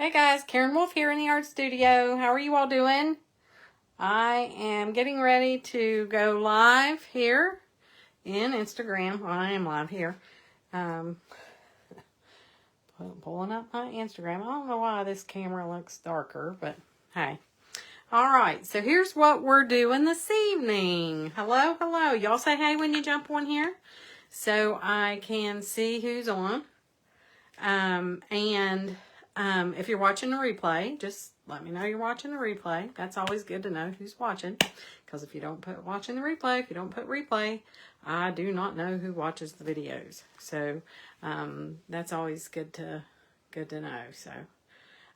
Hey guys, Karen Wolf here in the art studio. How are you all doing? I am getting ready to go live here in Instagram. Well, I am live here. Pulling up my Instagram. I don't know why this camera looks darker, but hey. Alright, so here's what we're doing this evening. Hello, hello. Y'all say hey when you jump on here so I can see who's on. If you're watching the replay, just let me know you're watching the replay. That's always good to know who's watching. Because if you don't put watching the replay, if you don't put replay, I do not know who watches the videos. So, that's always good to know. So,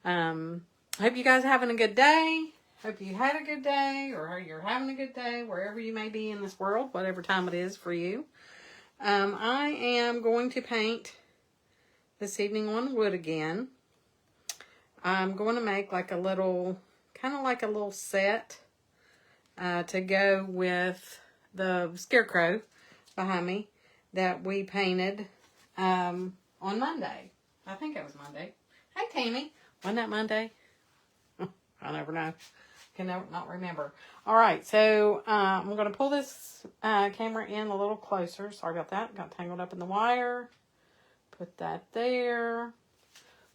hope you guys are having a good day. Hope you had a good day, or you're having a good day, wherever you may be in this world, whatever time it is for you. I am going to paint this evening on wood again. I'm going to make like a little, kind of like a little set to go with the scarecrow behind me that we painted on Monday. I think it was Monday. Hey, Tammy. Wasn't that Monday? I never know. Can not remember. All right, so I'm going to pull this camera in a little closer. Sorry about that. Got tangled up in the wire. Put that there.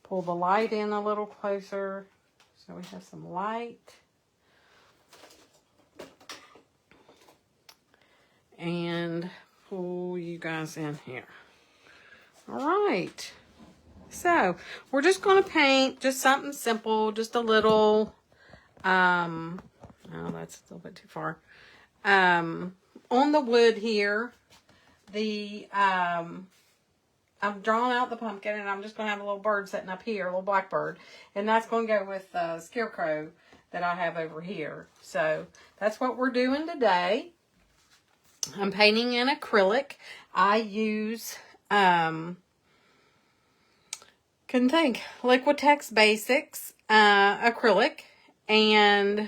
Pull the light in a little closer so we have some light. And pull you guys in here. All right. So we're just going to paint just something simple, just a little, oh, that's a little bit too far. On the wood here, I've drawn out the pumpkin, and I'm just going to have a little bird sitting up here, a little blackbird. And that's going to go with the scarecrow that I have over here. So that's what we're doing today. I'm painting in acrylic. I use, couldn't think, Liquitex Basics acrylic. And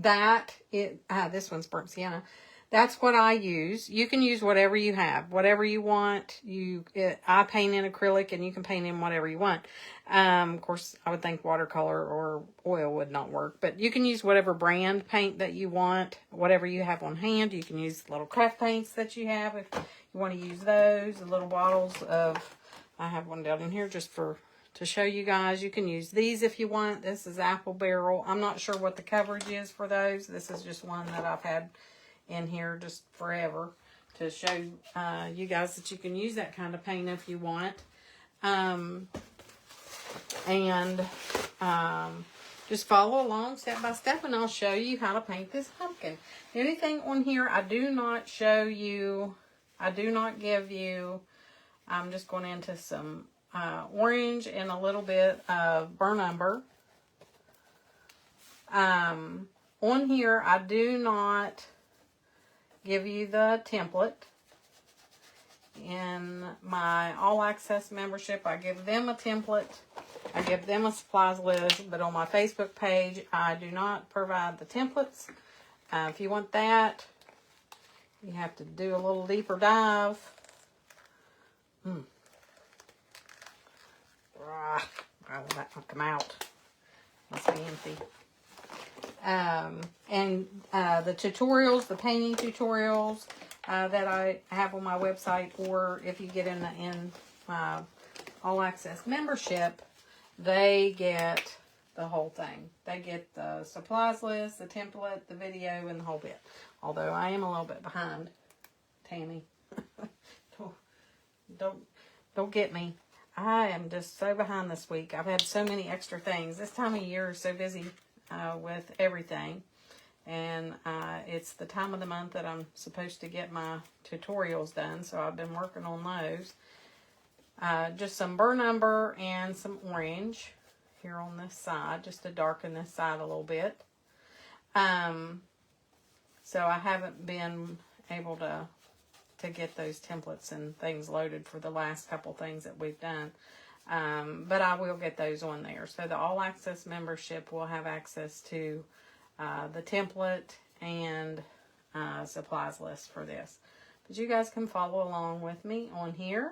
this one's burnt sienna. That's what I use. You can use whatever you have, whatever you want. I paint in acrylic, and you can paint in whatever you want. Of course, I would think watercolor or oil would not work, but you can use whatever brand paint that you want, whatever you have on hand. You can use little craft paints that you have if you want to use those. The little bottles of, I have one down in here just to show you guys. You can use these if you want. This is apple barrel. I'm not sure what the coverage is for those. This is just one that I've had in here just forever to show you guys that you can use that kind of paint if you want. Just follow along step by step, and I'll show you how to paint this pumpkin. The only thing on here I do not show you, I do not give you, I'm just going into some orange and a little bit of burnt umber. On here I do not give you the template. In my all access membership, I give them a template. I give them a supplies list, but on my Facebook page, I do not provide the templates. If you want that, you have to do a little deeper dive. Why will that not come out? Must be empty. The tutorials, the painting tutorials that I have on my website, or if you get in my all access membership, they get the whole thing. They get the supplies list, the template, the video, and the whole bit. Although I am a little bit behind, Tammy. Don't get me. I am just so behind this week. I've had so many extra things. This time of year is so busy with everything. And it's the time of the month that I'm supposed to get my tutorials done. So I've been working on those. Just some burnt umber and some orange here on this side, just to darken this side a little bit. So I haven't been able to get those templates and things loaded for the last couple things that we've done. But I will get those on there. So the all access membership will have access to the template and supplies list for this. But you guys can follow along with me on here.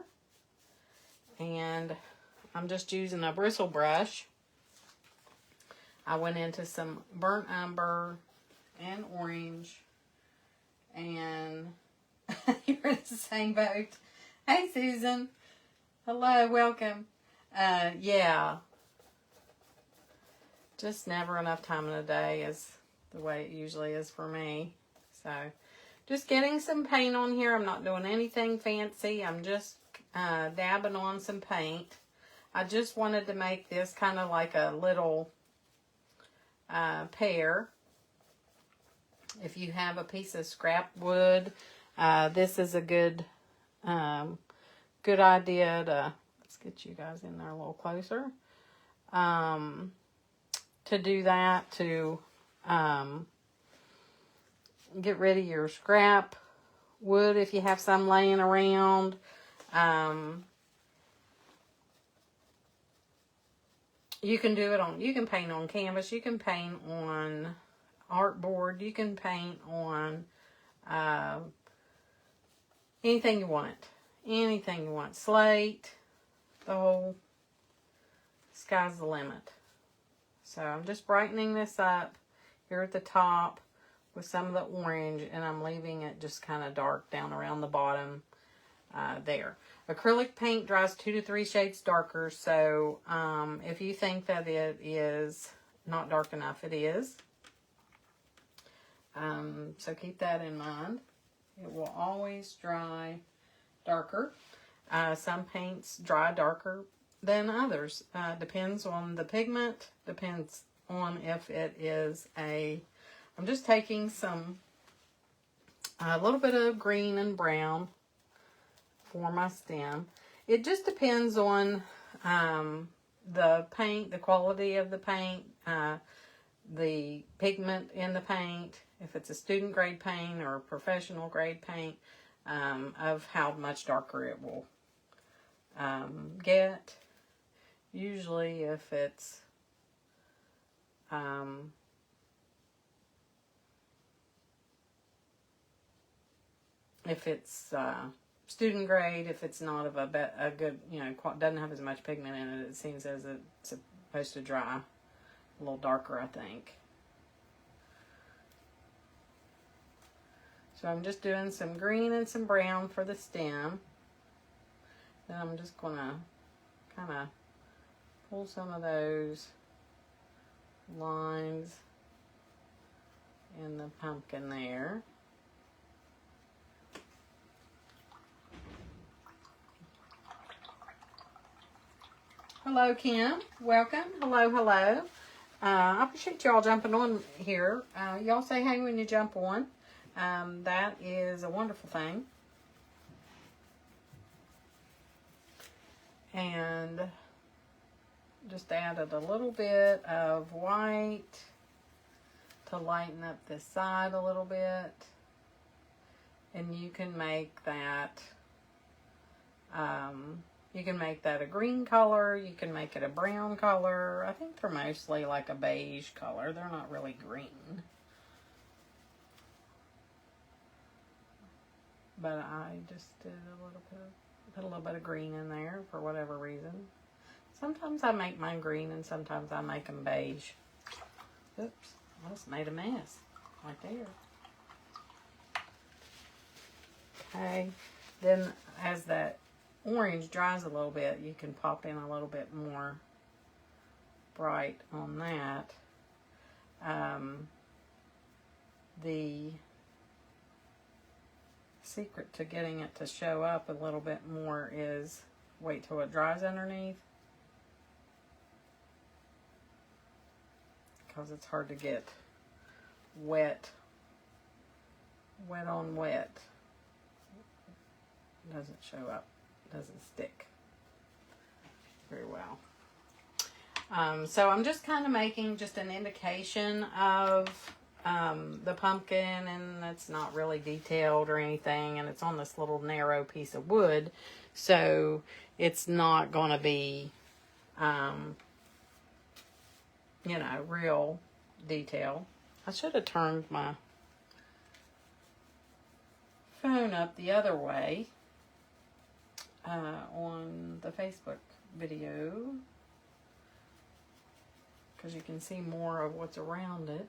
And I'm just using a bristle brush. I went into some burnt umber and orange, and you're in the same boat. Hey, Susan. Hello, welcome. Yeah. Just never enough time in the day is the way it usually is for me. So, just getting some paint on here. I'm not doing anything fancy. I'm just dabbing on some paint. I just wanted to make this kind of like a little pear. If you have a piece of scrap wood, this is a good good idea to, let's get you guys in there a little closer, to do that, to get rid of your scrap wood if you have some laying around. You can do it on, you can paint on canvas, you can paint on artboard, you can paint on anything you want. Anything you want. Slate, the whole sky's the limit. So I'm just brightening this up here at the top with some of the orange, and I'm leaving it just kind of dark down around the bottom there. Acrylic paint dries 2 to 3 shades darker, so if you think that it is not dark enough, it is. So keep that in mind. It will always dry darker. Some paints dry darker than others. Depends on the pigment. Depends on if it is a... I'm just taking a little bit of green and brown for my stem. It just depends on the paint, the quality of the paint, the pigment in the paint, if it's a student grade paint or professional grade paint, of how much darker it will get. Usually if it's student grade, if it's not of a good, you know, doesn't have as much pigment in it, it seems as it's supposed to dry a little darker, I think. So I'm just doing some green and some brown for the stem. Then I'm just going to kind of pull some of those lines in the pumpkin there. Hello, Kim. Welcome. Hello, hello. I appreciate y'all jumping on here. Y'all say hey when you jump on. That is a wonderful thing. And just added a little bit of white to lighten up this side a little bit. And you can make that a green color. You can make it a brown color. I think they're mostly like a beige color. They're not really green. But I just did put a little bit of green in there for whatever reason. Sometimes I make mine green and sometimes I make them beige. Oops, I just made a mess right there. Okay, then as that orange dries a little bit, you can pop in a little bit more bright on that. The secret to getting it to show up a little bit more is wait till it dries underneath, because it's hard to get wet on wet. It doesn't show up, doesn't stick very well. So I'm just kind of making just an indication of the pumpkin, and it's not really detailed or anything, and it's on this little narrow piece of wood, so it's not going to be you know, real detail. I should have turned my phone up the other way on the Facebook video because you can see more of what's around it.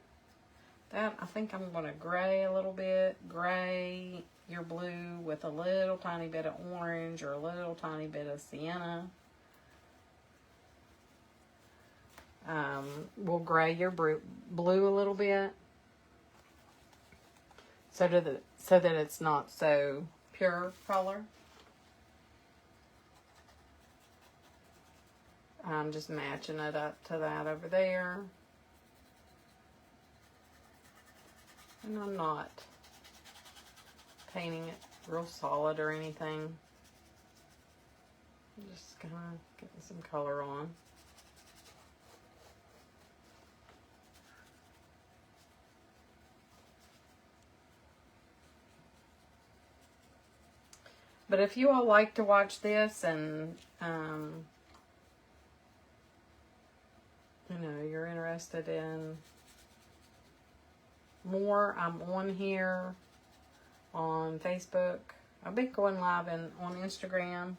That, I think I'm going to gray a little bit. Gray your blue with a little tiny bit of orange or a little tiny bit of sienna. We'll gray your blue a little bit so that it's not so pure color. I'm just matching it up to that over there. And I'm not painting it real solid or anything. I'm just kind of getting some color on. But if you all like to watch this and, you know, you're interested in more, I'm on here on Facebook. I've been going live on Instagram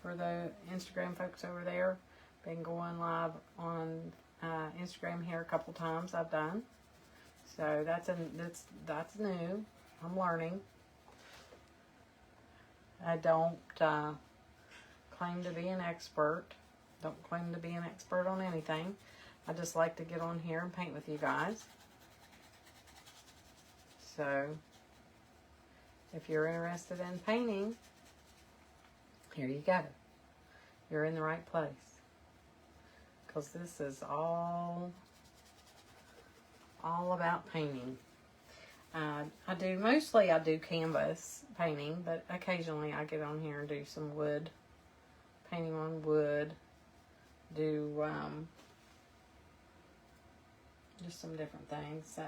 for the Instagram folks over there. Been going live on Instagram here a couple times I've done. So that's new. I'm learning. I don't claim to be an expert. Don't claim to be an expert on anything. I just like to get on here and paint with you guys. So, if you're interested in painting, here you go. You're in the right place. Because this is all about painting. I do canvas painting, but occasionally I get on here and do some wood, painting on wood, do just some different things. So,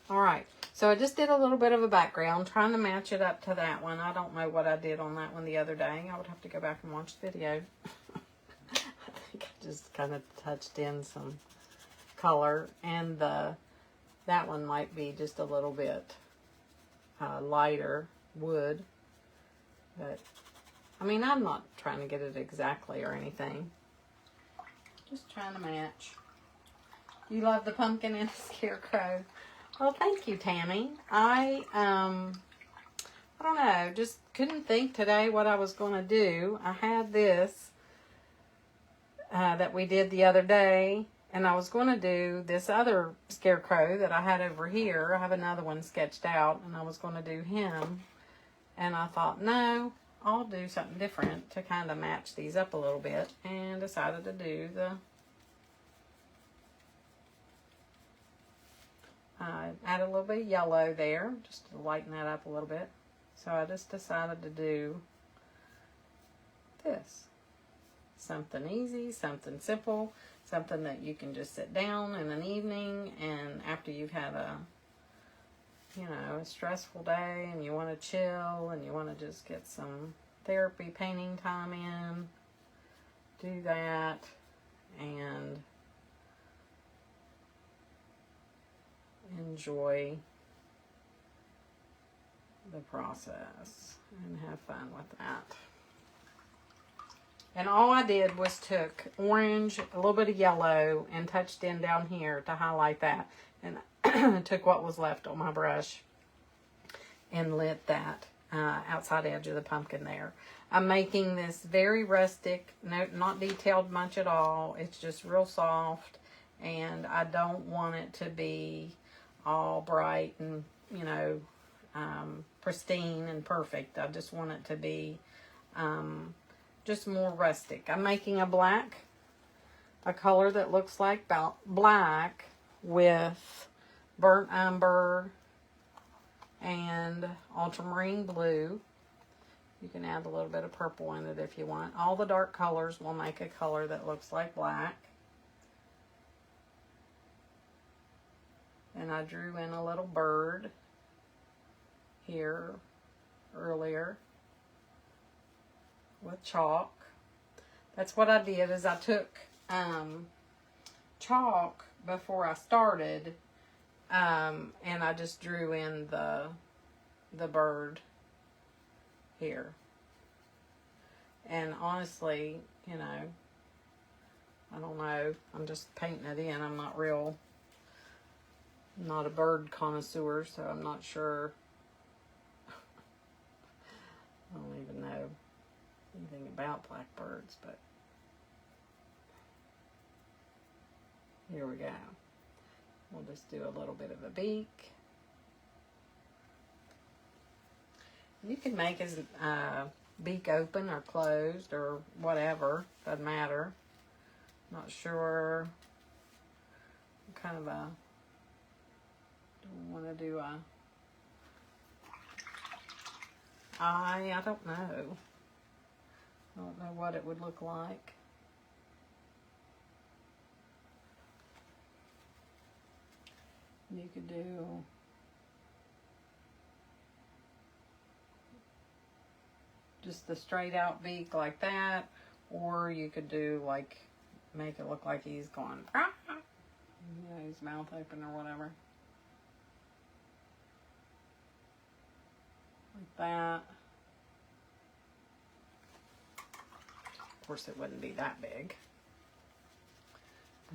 all right. So I just did a little bit of a background, trying to match it up to that one. I don't know what I did on that one the other day. I would have to go back and watch the video. I think I just kind of touched in some color, and that one might be just a little bit lighter wood, but I mean, I'm not trying to get it exactly or anything, just trying to match. You love the pumpkin and the scarecrow. Well, thank you, Tammy. I don't know, just couldn't think today what I was going to do. I had this that we did the other day, and I was going to do this other scarecrow that I had over here. I have another one sketched out, and I was going to do him. And I thought, no, I'll do something different to kind of match these up a little bit, and decided to do the add a little bit of yellow there, just to lighten that up a little bit. So I just decided to do this. Something easy, something simple, something that you can just sit down in an evening, and after you've had a stressful day and you want to chill and you want to just get some therapy painting time in, do that and enjoy the process and have fun with that. And all I did was took orange, a little bit of yellow, and touched in down here to highlight that. And took what was left on my brush and lit that outside edge of the pumpkin there. I'm making this very rustic, not detailed much at all. It's just real soft, and I don't want it to be all bright and, pristine and perfect. I just want it to be just more rustic. I'm making a color that looks like black with burnt umber and ultramarine blue. You can add a little bit of purple in it if you want. All the dark colors will make a color that looks like black. And I drew in a little bird here earlier with chalk. That's what I did, is I took chalk before I started, and I just drew in the bird here. And honestly, you know, I don't know. I'm just painting it in. I'm not a bird connoisseur, so I'm not sure. I don't even know anything about blackbirds, but here we go. We'll just do a little bit of a beak. You can make his beak open or closed or whatever. Doesn't matter. Not sure. Kind of a, don't want to do a eye. I don't know. I don't know what it would look like. You could do just the straight out beak like that, or you could do like, make it look like he's going, ah, you know, his mouth open or whatever. Like that. Of course, it wouldn't be that big.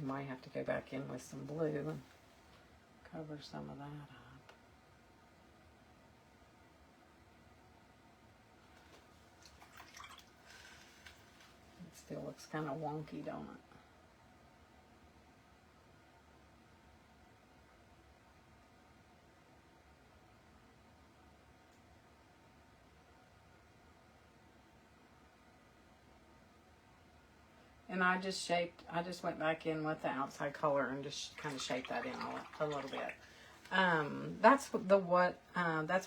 We might have to go back in with some blue and cover some of that up. It still looks kind of wonky, don't it? And I just went back in with the outside color and just kind of shaped that in a little bit. That's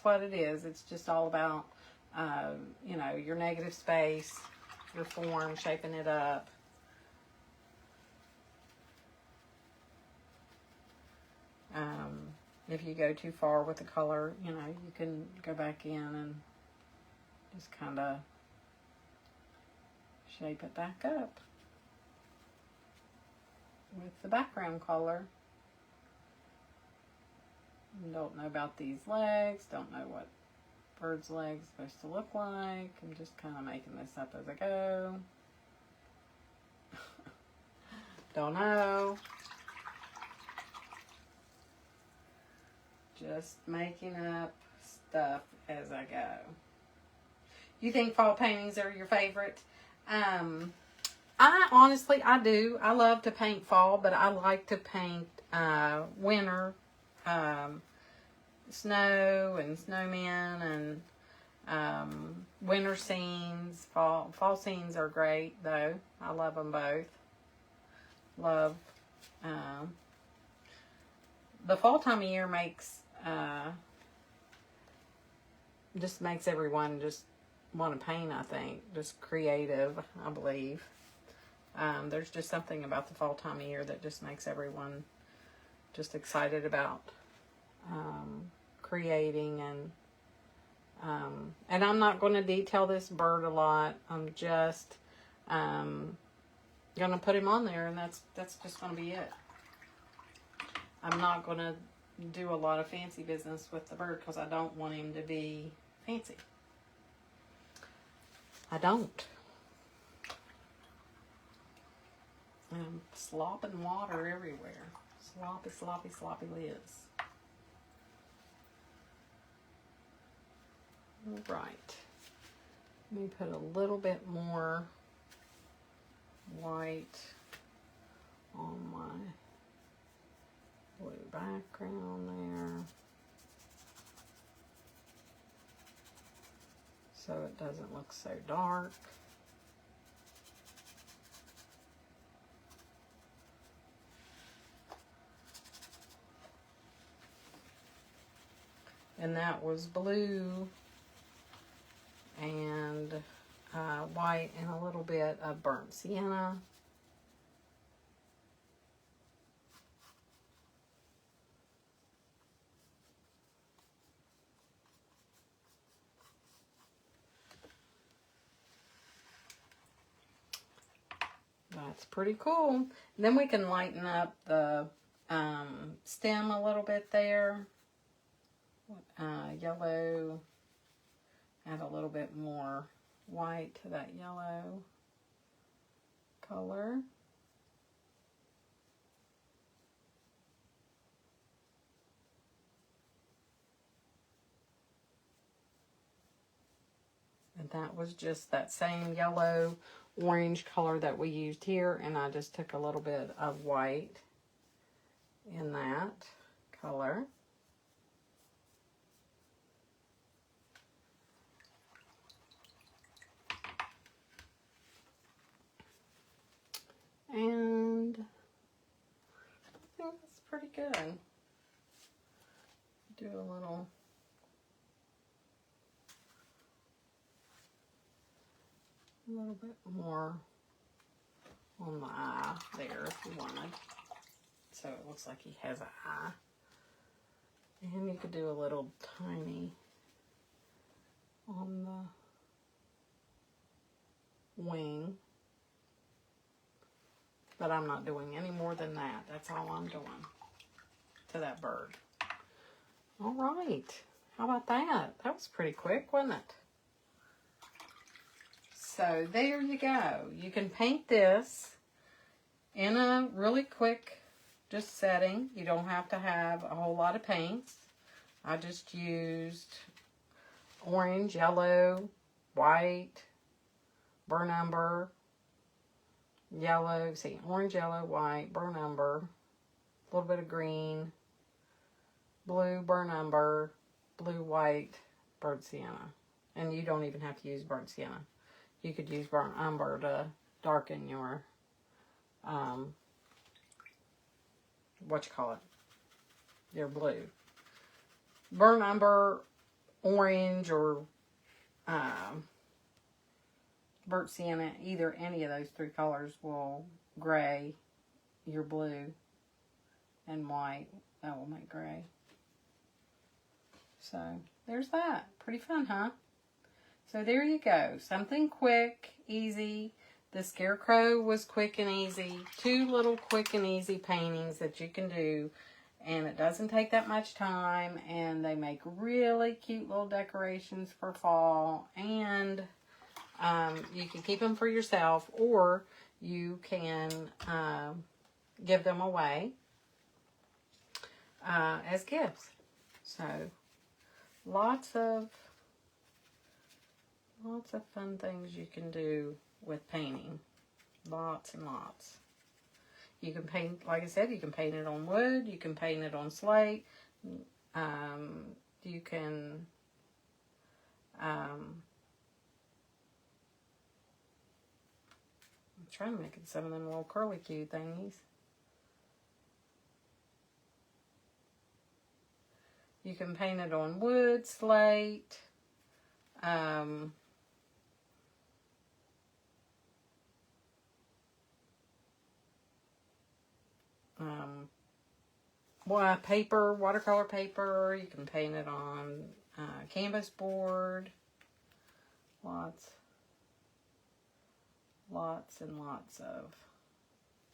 what it is. It's just all about, you know, your negative space, your form, shaping it up. If you go too far with the color, you know, you can go back in and just kind of shape it back up with the background color. Don't know about these legs, don't know what bird's legs are supposed to look like. I'm just kind of making this up as I go. Don't know. Just making up stuff as I go. You think fall paintings are your favorite? I honestly, I do. I love to paint fall, but I like to paint winter, snow and snowmen and winter scenes. Fall scenes are great, though. I love them both. Love the fall time of year just makes everyone just want to paint, I think. Just creative, I believe. There's just something about the fall time of year that just makes everyone just excited about creating. And I'm not going to detail this bird a lot. I'm just going to put him on there, and that's just going to be it. I'm not going to do a lot of fancy business with the bird because I don't want him to be fancy. I don't. I'm slopping water everywhere. Sloppy, sloppy, sloppy Liz. All right. Let me put a little bit more white on my blue background there, so it doesn't look so dark. And that was blue and white and a little bit of burnt sienna. That's pretty cool. And then we can lighten up the stem a little bit there. Yellow add a little bit more white to that yellow color. And that was just that same yellow orange color that we used here, and I just took a little bit of white in that color. And I think that's pretty good. Do a little bit more on the eye there if you wanted. So it looks like he has an eye. And you could do a little tiny on the wing. But I'm not doing any more than that. That's all I'm doing to that bird. All right. How about that? That was pretty quick, wasn't it? So there you go. You can paint this in a really quick just setting. You don't have to have a whole lot of paints. I just used orange, yellow, white, burnt umber, yellow, see, orange, yellow, white, burnt umber, a little bit of green, blue, burnt umber, blue, white, burnt sienna. And you don't even have to use burnt sienna. You could use burnt umber to darken your, your blue. Burnt umber, orange, or burnt sienna, either any of those three colors will gray your blue, and white, that will make gray. So, there's that. Pretty fun, huh? So there you go. Something quick, easy. The scarecrow was quick and easy. 2 little quick and easy paintings that you can do. And it doesn't take that much time. And they make really cute little decorations for fall. And you can keep them for yourself. Or you can give them away as gifts. So lots of fun things you can do with painting. Lots and lots. You can paint, like I said, you can paint it on wood. You can paint it on slate. You can I'm trying to make it some of them little curly Q thingies. You can paint it on wood, slate, paper, watercolor paper. You can paint it on canvas board. Lots and lots of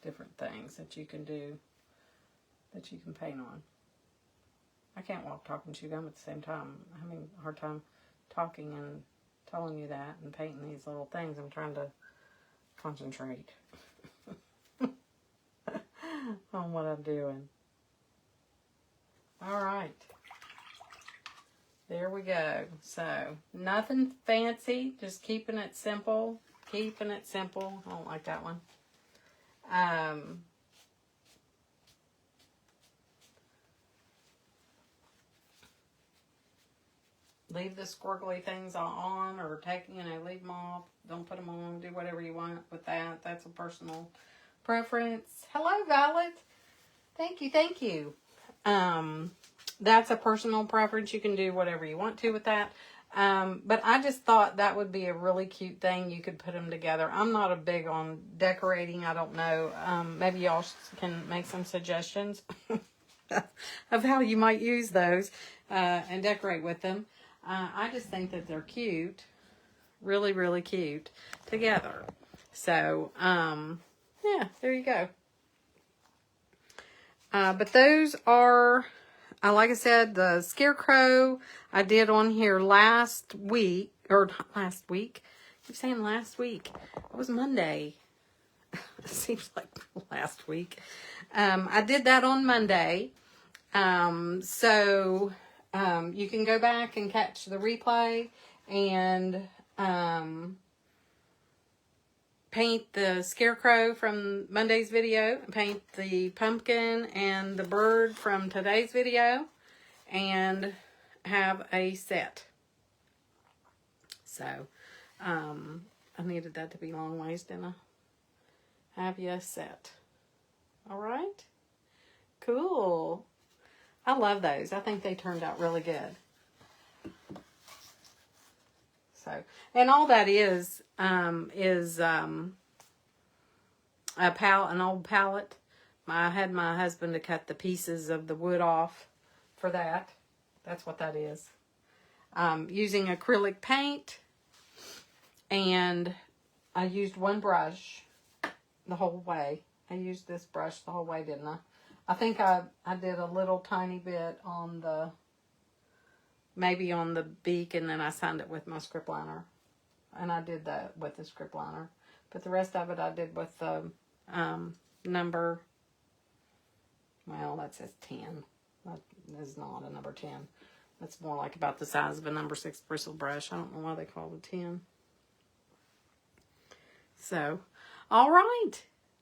different things that you can do, that you can paint on. I can't walk, talk, and chew gum at the same time. I'm having a hard time talking and telling you that and painting these little things. I'm trying to concentrate on what I'm doing. All right. There we go. So, nothing fancy. Just keeping it simple. Keeping it simple. I don't like that one. Leave the squiggly things on, or leave them off. Don't put them on. Do whatever you want with that. That's a personal preference. Hello, Violet. Thank you, thank you. That's a personal preference. You can do whatever you want to with that. But I just thought that would be a really cute thing. You could put them together. I'm not a big on decorating. I don't know. Maybe y'all can make some suggestions of how you might use those and decorate with them. I just think that they're cute. Really, really cute together. So, yeah, there you go. But those are like I said, the scarecrow I did on here last week, or not last week. I keep saying last week. It was Monday. It seems like last week. I did that on Monday. So you can go back and catch the replay and paint the scarecrow from Monday's video, paint the pumpkin and the bird from today's video, and have a set. So, I needed that to be long ways, didn't I? Have you a set. All right? Cool. I love those. I think they turned out really good. So, and all that is an old palette. I had my husband to cut the pieces of the wood off for that. That's what that is. Using acrylic paint, and I used one brush the whole way. I used this brush the whole way, didn't I? I think I did a little tiny bit on the, maybe on the beak, and then I signed it with my script liner. And I did that with the script liner. But the rest of it I did with the number, well, that says 10. That is not a number 10. That's more like about the size of a number 6 bristle brush. I don't know why they call it 10. So, all right,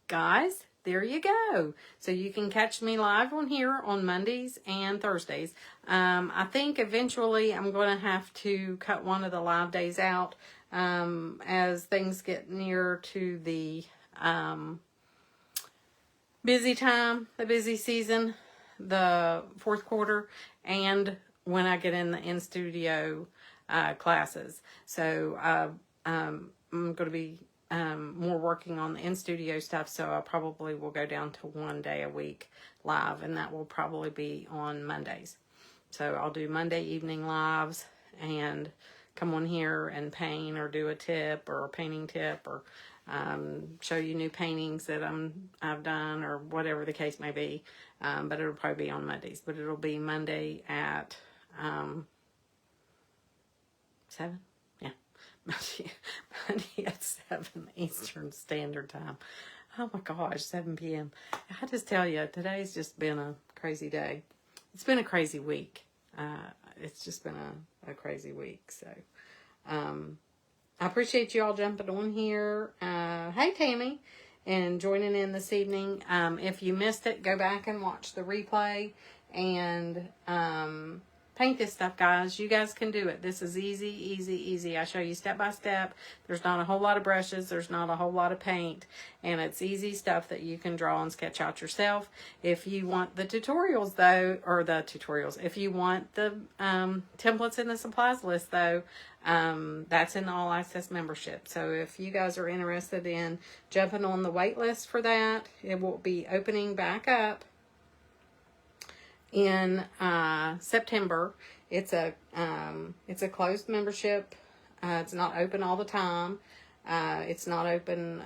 guys, there you go. So you can catch me live on here on Mondays and Thursdays. I think eventually I'm going to have to cut one of the live days out as things get near to the busy time, the busy season, the fourth quarter, and when I get in the in-studio classes. So I'm going to be more working on the in-studio stuff, so I probably will go down to 1 day a week live, and that will probably be on Mondays. So I'll do Monday evening lives and come on here and paint or do a tip or a painting tip or show you new paintings that I've done or whatever the case may be. But it'll probably be on Mondays. But it'll be Monday at 7? Yeah. Monday at 7 Eastern Standard Time. Oh my gosh, 7 p.m. I just tell you, today's just been a crazy day. It's been a crazy week. It's just been a crazy week. So, I appreciate you all jumping on here. Hey, Tammy, and joining in this evening. If you missed it, go back and watch the replay and paint this stuff, guys. You guys can do it. This is easy, easy, easy. I show you step by step. There's not a whole lot of brushes. There's not a whole lot of paint. And it's easy stuff that you can draw and sketch out yourself. If you want the tutorials, though, or the tutorials, if you want the templates in the supplies list, though, that's in the All Access membership. So if you guys are interested in jumping on the wait list for that, it will be opening back up in September. It's a closed membership. It's not open all the time. It's not open,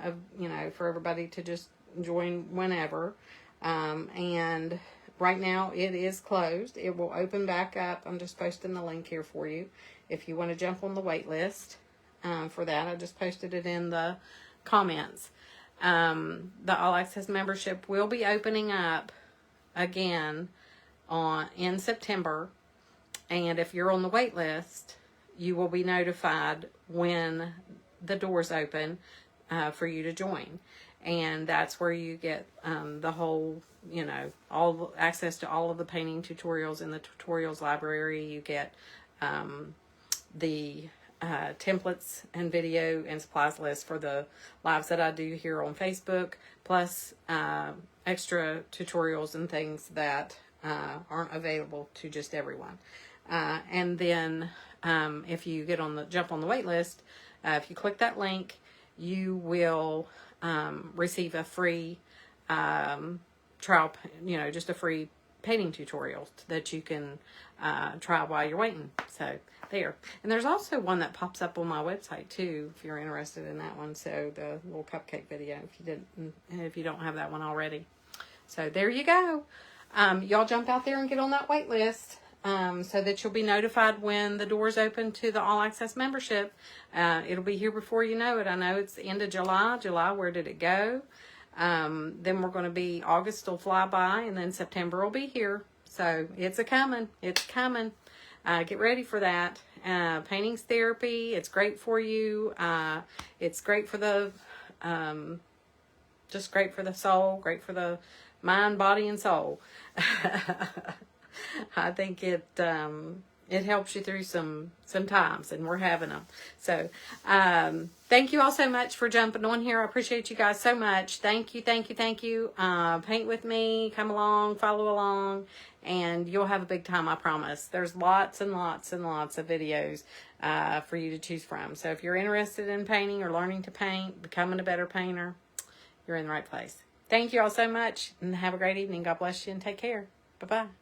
for everybody to just join whenever. And right now it is closed. It will open back up. I'm just posting the link here for you. If you want to jump on the wait list for that, I just posted it in the comments. The All Access membership will be opening up again in September, and if you're on the wait list, you will be notified when the doors open for you to join, and that's where you get the whole, all access to all of the painting tutorials in the tutorials library. You get the templates and video and supplies list for the lives that I do here on Facebook, plus extra tutorials and things that aren't available to just everyone. And then if you jump on the wait list, if you click that link, you will receive a free trial, just a free painting tutorial that you can try while you're waiting. So there. And there's also one that pops up on my website too, if you're interested in that one. So the little cupcake video, if you don't have that one already. So there you go. y'all jump out there and get on that wait list. So that you'll be notified when the doors open to the All Access membership. It'll be here before you know it. I know it's the end of July. July, where did it go? Then we're going to be, August will fly by, and then September will be here. So it's a-coming. It's coming. Get ready for that. Painting's therapy. It's great for you. It's great for the, just great for the soul, great for the mind, body, and soul. I think it helps you through some times, and we're having them. So, thank you all so much for jumping on here. I appreciate you guys so much. Thank you, thank you, thank you. Paint with me, come along, follow along, and you'll have a big time, I promise. There's lots and lots and lots of videos for you to choose from. So if you're interested in painting or learning to paint, becoming a better painter, you're in the right place. Thank you all so much, and have a great evening. God bless you, and take care. Bye-bye.